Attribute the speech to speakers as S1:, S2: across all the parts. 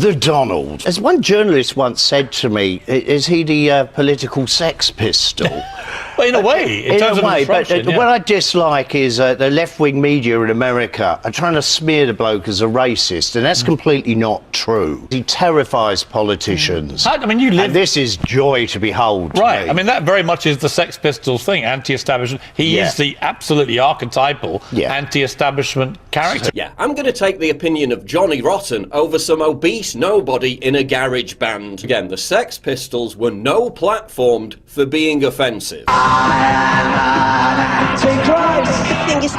S1: The Donald. As one journalist once said to me, is he the political Sex Pistol?
S2: Well, in a way. In a way,
S1: but what I dislike is the left-wing media in America are trying to smear the bloke as a racist, and that's completely not true. He terrifies politicians.
S2: I mean, you live...
S1: And this is joy to behold.
S2: Right. I mean, that very much is the Sex Pistols thing, anti-establishment. He is the absolutely archetypal anti-establishment character.
S3: Yeah, I'm going to take the opinion of Johnny Rotten over some obese nobody in a garage band. Again, the Sex Pistols were no platformed for being offensive.
S4: I think it's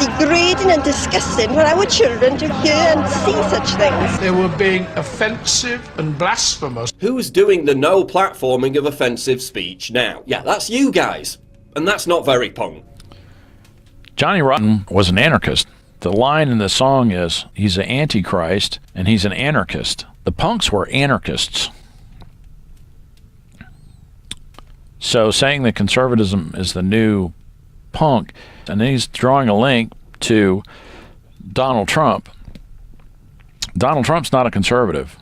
S4: degrading and disgusting for our children to hear and see such things.
S5: They were being offensive and blasphemous.
S3: Who's doing the no platforming of offensive speech now? Yeah, that's you guys. And that's not very punk.
S6: Johnny Rotten was an anarchist. The line in the song is, he's an antichrist and he's an anarchist. The punks were anarchists. So saying that conservatism is the new punk, and then he's drawing a link to Donald Trump. Donald Trump's not a conservative.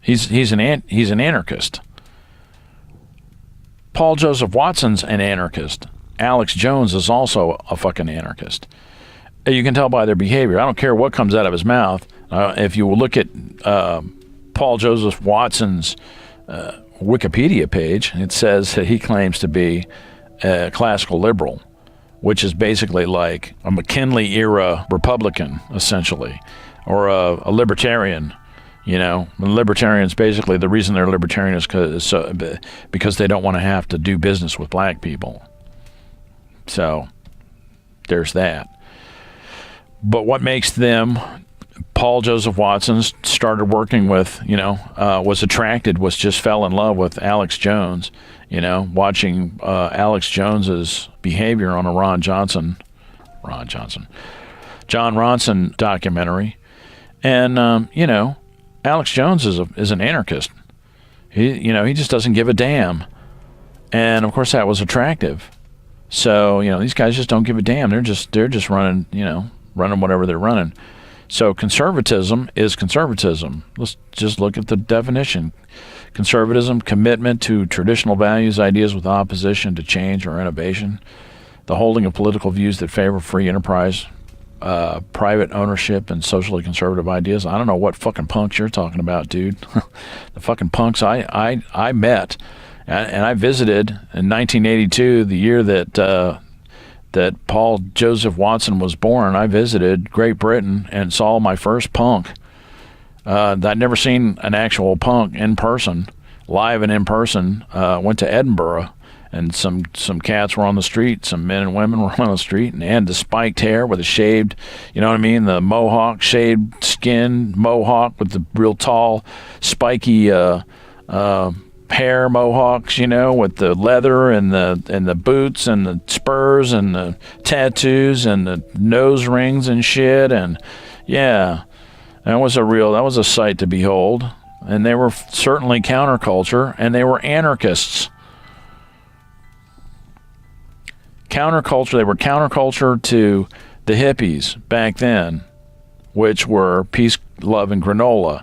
S6: He's an anarchist. Paul Joseph Watson's an anarchist. Alex Jones is also a fucking anarchist. You can tell by their behavior. I don't care what comes out of his mouth. If you look at Paul Joseph Watson's Wikipedia page, it says that he claims to be a classical liberal, which is basically like a McKinley-era Republican, essentially, or a libertarian. You know, libertarians, basically, the reason they're libertarian is because they don't want to have to do business with black people. So there's that. But what makes them, Paul Joseph Watson started working with, just fell in love with Alex Jones, watching Alex Jones's behavior on a John Ronson documentary. And, Alex Jones is an anarchist. He just doesn't give a damn. And of course that was attractive. So, these guys just don't give a damn. They're just running, running whatever they're running. So conservatism is conservatism. Let's just look at the definition. Conservatism, commitment to traditional values, ideas with opposition to change or innovation, the holding of political views that favor free enterprise, private ownership, and socially conservative ideas. I don't know what fucking punks you're talking about, dude. The fucking punks I met and I visited in 1982, the year that Paul Joseph Watson was born. I visited Great Britain and saw my first punk. I'd never seen an actual punk in person, live and in person. Went to Edinburgh, and some cats were on the street, some men and women were on the street, and they had the spiked hair with a shaved, the mohawk, shaved skin mohawk with the real tall, spiky hair mohawks, with the leather and the boots and the spurs and the tattoos and the nose rings and shit. And yeah, that was a sight to behold. And they were certainly counterculture, and they were anarchists. They were counterculture to the hippies back then, which were peace, love, and granola.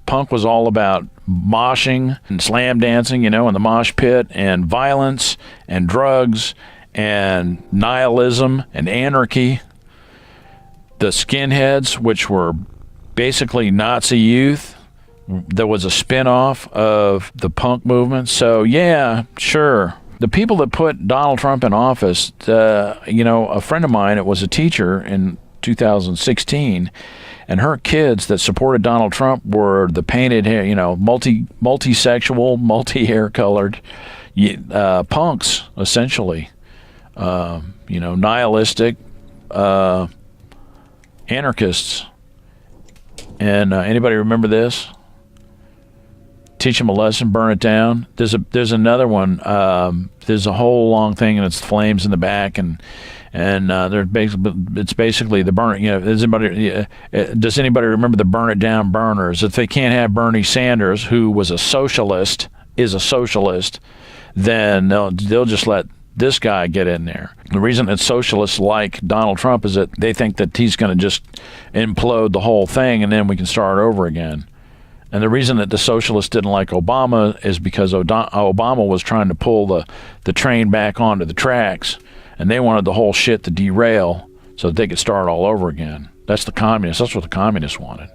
S6: Punk was all about moshing and slam dancing, in the mosh pit, and violence and drugs and nihilism and anarchy. The skinheads, which were basically Nazi youth, there was a spin-off of the punk movement. So yeah, sure. The people that put Donald Trump in office, a friend of mine, it was a teacher in 2016, and her kids that supported Donald Trump were the painted hair, multi-sexual, multi-hair colored punks, essentially. Nihilistic anarchists. And anybody remember this? Teach them a lesson, burn it down. There's another one. There's a whole long thing, and it's flames in the back, and it's basically the burn. Does anybody remember the burn it down burners? If they can't have Bernie Sanders, who was a socialist, then they'll just let this guy get in there. The reason that socialists like Donald Trump is that they think that he's going to just implode the whole thing and then we can start over again. And the reason that the socialists didn't like Obama is because Obama was trying to pull the train back onto the tracks, and they wanted the whole shit to derail so that they could start all over again. That's the communists. That's what the communists wanted.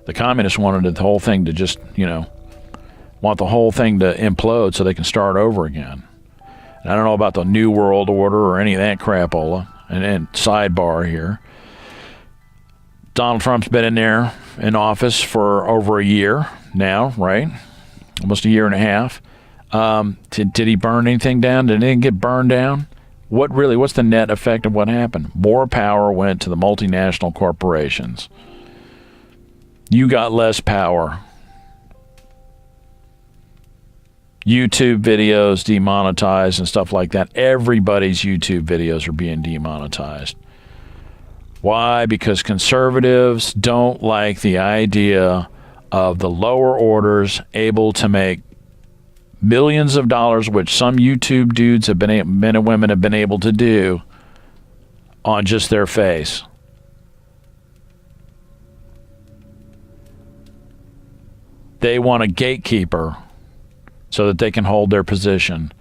S6: The communists wanted the whole thing to just, want the whole thing to implode so they can start over again. And I don't know about the New World Order or any of that crapola. And sidebar here. Donald Trump's been in there in office for over a year now, right? Almost a year and a half. Did he burn anything down? Did anything get burned down? What's the net effect of what happened? More power went to the multinational corporations. You got less power. YouTube videos demonetized and stuff like that. Everybody's YouTube videos are being demonetized. Why? Because conservatives don't like the idea of the lower orders able to make millions of dollars, which some YouTube dudes have men and women have been able to do on just their face. They want a gatekeeper so that they can hold their position.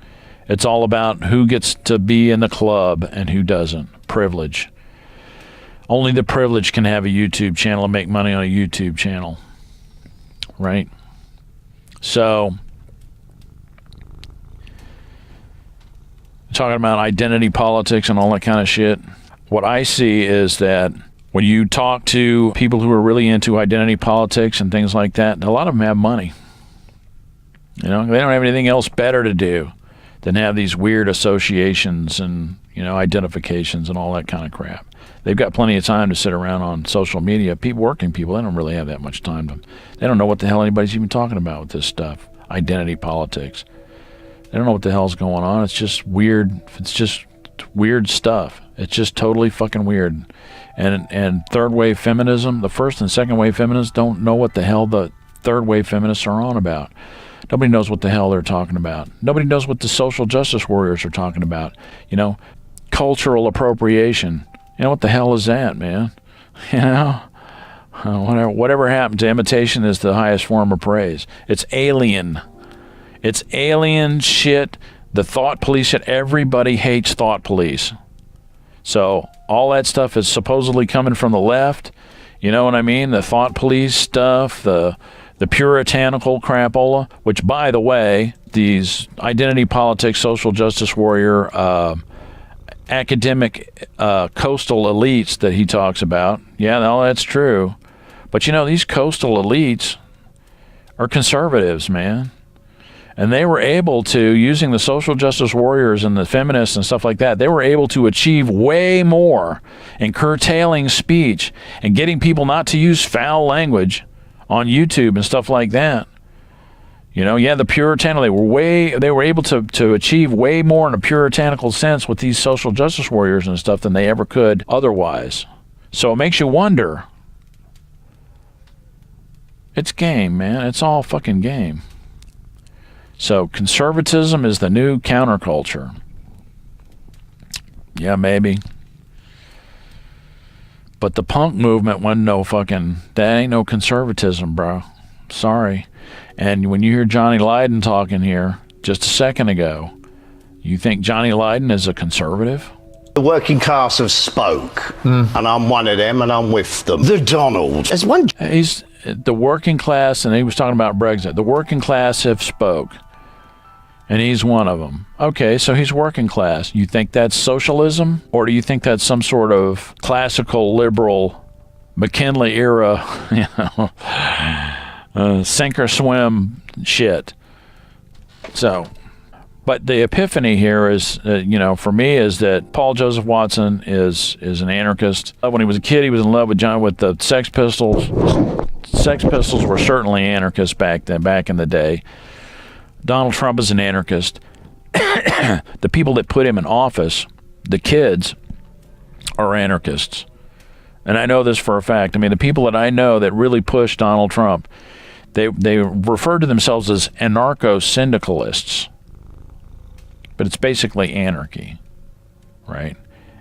S6: It's all about who gets to be in the club and who doesn't. Privilege. Only the privileged can have a YouTube channel and make money on a YouTube channel. Right? So, talking about identity politics and all that kind of shit, what I see is that when you talk to people who are really into identity politics and things like that, a lot of them have money. They don't have anything else better to do than have these weird associations and, identifications and all that kind of crap. They've got plenty of time to sit around on social media. Working people, they don't really have that much time. They don't know what the hell anybody's even talking about with this stuff. Identity politics. They don't know what the hell's going on. It's just weird. It's just weird stuff. It's just totally fucking weird. And third wave feminism, the first and second wave feminists don't know what the hell the third wave feminists are on about. Nobody knows what the hell they're talking about. Nobody knows what the social justice warriors are talking about. Cultural appropriation. What the hell is that, man? Whatever happened to imitation is the highest form of praise. It's alien. It's alien shit. The thought police shit. Everybody hates thought police. So all that stuff is supposedly coming from the left. You know what I mean? The thought police stuff, the puritanical crapola, which, by the way, these identity politics, social justice warrior, academic coastal elites that he talks about. Yeah, no, that's true. But these coastal elites are conservatives, man. And they were able to, using the social justice warriors and the feminists and stuff like that, they were able to achieve way more in curtailing speech and getting people not to use foul language on YouTube and stuff like that. The puritanical, they were able to achieve way more in a puritanical sense with these social justice warriors and stuff than they ever could otherwise. So it makes you wonder. It's game, man. It's all fucking game. So conservatism is the new counterculture. Yeah, maybe. But the punk movement wasn't that ain't no conservatism, bro. Sorry. And when you hear Johnny Lydon talking here just a second ago, you think Johnny Lydon is a conservative?
S1: The working class have spoke, and I'm one of them, and I'm with them. The Donald. There's one.
S6: He's the working class, and he was talking about Brexit. The working class have spoke, and he's one of them. Okay, so he's working class. You think that's socialism, or do you think that's some sort of classical liberal McKinley era, sink or swim shit? So, but the epiphany here is, for me, is that Paul Joseph Watson is an anarchist. When he was a kid, he was in love with the Sex Pistols. Sex Pistols were certainly anarchists back in the day. Donald Trump is an anarchist. The people that put him in office, the kids, are anarchists. And I know this for a fact. I mean, the people that I know that really push Donald Trump, they refer to themselves as anarcho-syndicalists. but it's basically anarchy, right?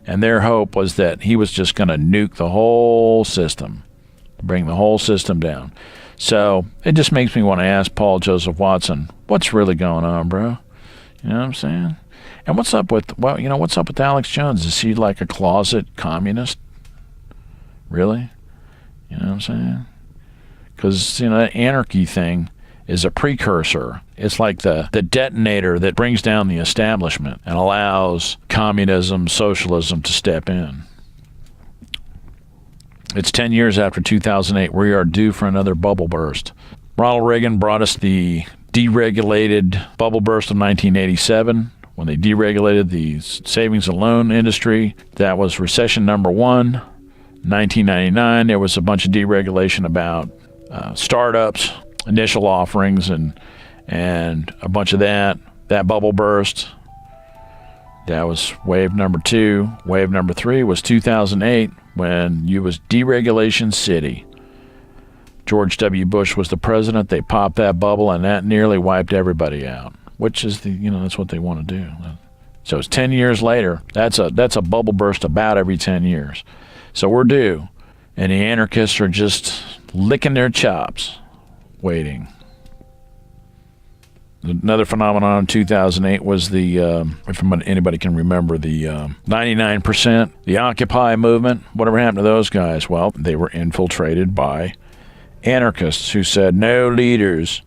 S6: And their hope was that he was just going to nuke the whole system, bring the whole system down. So it just makes me want to ask Paul Joseph Watson, what's really going on, bro? You know what I'm saying? And what's up with, what's up with Alex Jones? Is he like a closet communist? Really? You know what I'm saying? Because, that anarchy thing is a precursor. It's like the detonator that brings down the establishment and allows communism, socialism to step in. It's 10 years after 2008. We are due for another bubble burst. Ronald Reagan brought us the deregulated bubble burst of 1987 when they deregulated the savings and loan industry. That was recession number one. 1999, there was a bunch of deregulation about startups, initial offerings, and a bunch of that bubble burst. That was wave number 2. Wave number 3 was 2008 when you was deregulation city. George W. Bush was the president. They popped that bubble, and that nearly wiped everybody out, which is that's what they want to do. So it's 10 years later. That's a bubble burst about every 10 years. So we're due, and the anarchists are just licking their chops, waiting. Another phenomenon in 2008 was if anybody can remember, the 99%, the Occupy movement. Whatever happened to those guys? Well, they were infiltrated by anarchists who said no leaders,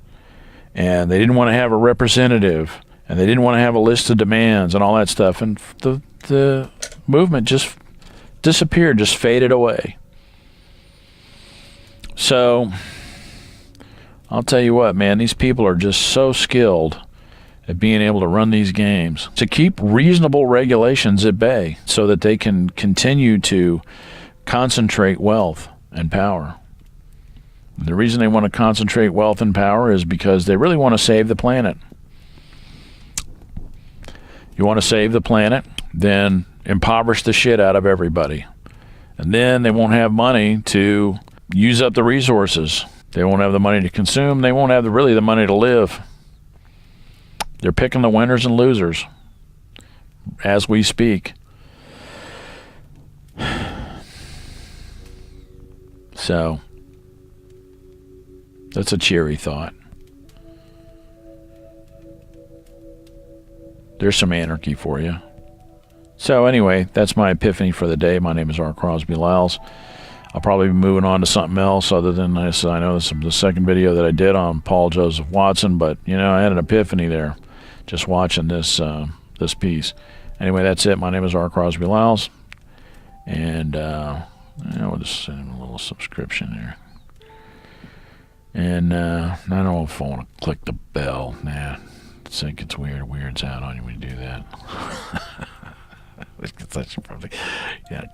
S6: and they didn't want to have a representative, and they didn't want to have a list of demands and all that stuff. And the movement just disappeared, just faded away. So I'll tell you what, man, these people are just so skilled at being able to run these games to keep reasonable regulations at bay so that they can continue to concentrate wealth and power. The reason they want to concentrate wealth and power is because they really want to save the planet. You want to save the planet, then impoverish the shit out of everybody. And then they won't have money to use up the resources. They won't have the money to consume. They won't have really the money to live. They're picking the winners and losers as we speak. So that's a cheery thought. There's some anarchy for you. So anyway, that's my epiphany for the day. My name is R. Crosby Lyles. I'll probably be moving on to something else other than this. I know this is the second video that I did on Paul Joseph Watson, but I had an epiphany there just watching this piece. Anyway, that's it. My name is R. Crosby Lyles, and we'll just send him a little subscription there. And I don't know if I want to click the bell. Nah, I think it's weird. It weirds out on you when you do that.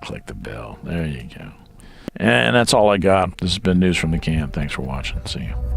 S6: Click the bell. There you go. And that's all I got. This has been News from the Camp. Thanks for watching. See you.